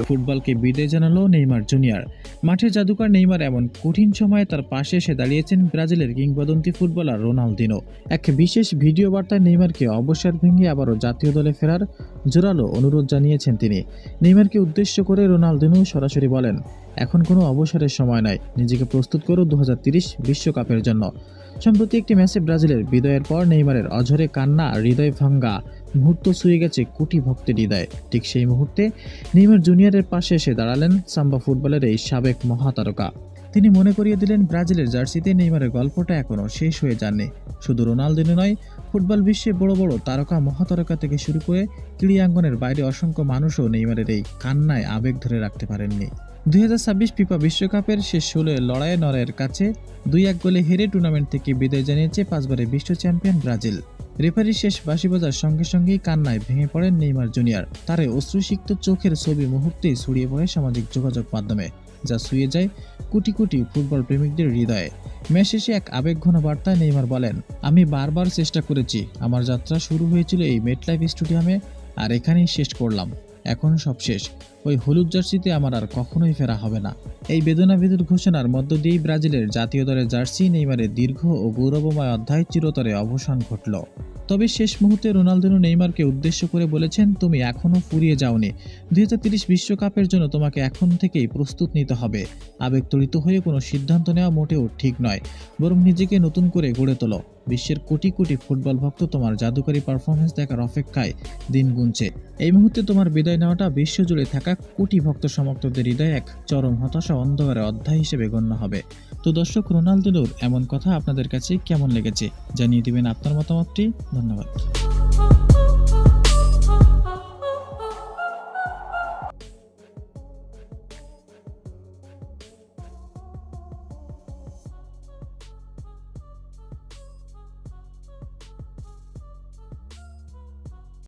ফুটবলকে বিদায় জানালো নেইমার জুনিয়র। মাঠের জাদুকর নেইমার এমন কঠিন সময়ে তার পাশে এসে দাঁড়িয়েছেন ব্রাজিলের কিংবদন্তি ফুটবলার রোনালদিনো। এক বিশেষ ভিডিও বার্তায় নেইমারকে অবসর ভেঙে আবারও জাতীয় দলে ফেরার জোরালো অনুরোধ জানিয়েছেন তিনি। নেইমারকে উদ্দেশ্য করে রোনালদিনো সরাসরি বলেন, এখন কোনো অবসরের সময় নয়, নিজেকে প্রস্তুত করো 2030 বিশ্বকাপের জন্য। সম্প্রতি একটি ম্যাচে ব্রাজিলের বিদায়ের পর নেইমারের অঝরে কান্না হৃদয় ভাঙ্গা মুহূর্ত ছুঁয়ে গেছে কোটি ভক্তের হৃদয়। ঠিক সেই মুহূর্তে নেইমার জুনিয়রের পাশে এসে দাঁড়ালেন সাম্বা ফুটবলের এই সাবেক মহাতারকা। তিনি মনে করিয়ে দিলেন, ব্রাজিলের জার্সিতে নেইমারের গল্পটা এখনও শেষ হয়ে যায়নি। শুধু রোনালদিনো নয়, ফুটবল বিশ্বে বড় বড় তারকা মহাতারকা থেকে শুরু করে ক্রীড়াঙ্গনের বাইরে অসংখ্য মানুষও নেইমারের এই কান্নায় আবেগ ধরে রাখতে পারেননি। 2026 ফিফা বিশ্বকাপের শেষ 16 লড়াইয়ে নরওয়ের কাছে 2-1 গোলে হেরে টুর্নামেন্ট থেকে বিদায় জানিয়েছে 5 বারের বিশ্ব চ্যাম্পিয়ন ব্রাজিল। রেফারির শেষ বাঁশি বাজার সঙ্গে সঙ্গেই কান্নায় ভেঙে পড়েন নেইমার জুনিয়র। তার এই অশ্রুসিক্ত চোখের ছবি মুহূর্তেই ছড়িয়ে পড়ে সামাজিক যোগাযোগ মাধ্যমে, যা ছুঁয়ে যায় কোটি কোটি ফুটবল প্রেমিকদের হৃদয়ে। ম্যাচ শেষে এক আবেগঘন বার্তায় নেইমার বলেন, আমি বারবার চেষ্টা করেছি, আমার যাত্রা শুরু হয়েছিল এই মেটলাইফ স্টেডিয়ামে, আর এখানেই শেষ করলাম। এখন সব শেষ, ওই হলুদ জার্সিতে আমার আর কখনোই ফেরা হবে না। এই বেদনাবিধুর ঘোষণার মধ্য দিয়েই ব্রাজিলের জাতীয় দলের জার্সি নেইমারের দীর্ঘ ও গৌরবময় অধ্যায় চিরতরে অবসান ঘটল। তবে শেষ মুহূর্তে রোনালদিনো নেইমারকে উদ্দেশ্য করে বলেছেন, তুমি এখনও ফুরিয়ে যাওনি। 2030 বিশ্বকাপের জন্য তোমাকে এখন থেকেই প্রস্তুত নিতে হবে। আবেগতড়িত হয়ে কোনো সিদ্ধান্ত নেওয়া মোটেও ঠিক নয়, বরং নিজেকে নতুন করে গড়ে তোলো। বিশ্বের কোটি কোটি ফুটবল ভক্ত তোমার জাদুকরী পারফরমেন্স দেখার অপেক্ষায় দিন গুনছে। এই মুহূর্তে তোমার বিদায় নেওয়াটা বিশ্বজুড়ে থাকা কোটি ভক্ত সমর্থকদের হৃদয়ে এক চরম হতাশা অন্ধকারের অধ্যায় হিসেবে গণ্য হবে। তো দর্শক, রোনালদিনোর এমন কথা আপনাদের কাছে কেমন লেগেছে জানিয়ে দিবেন আপনার মতামতটি। ধন্যবাদ।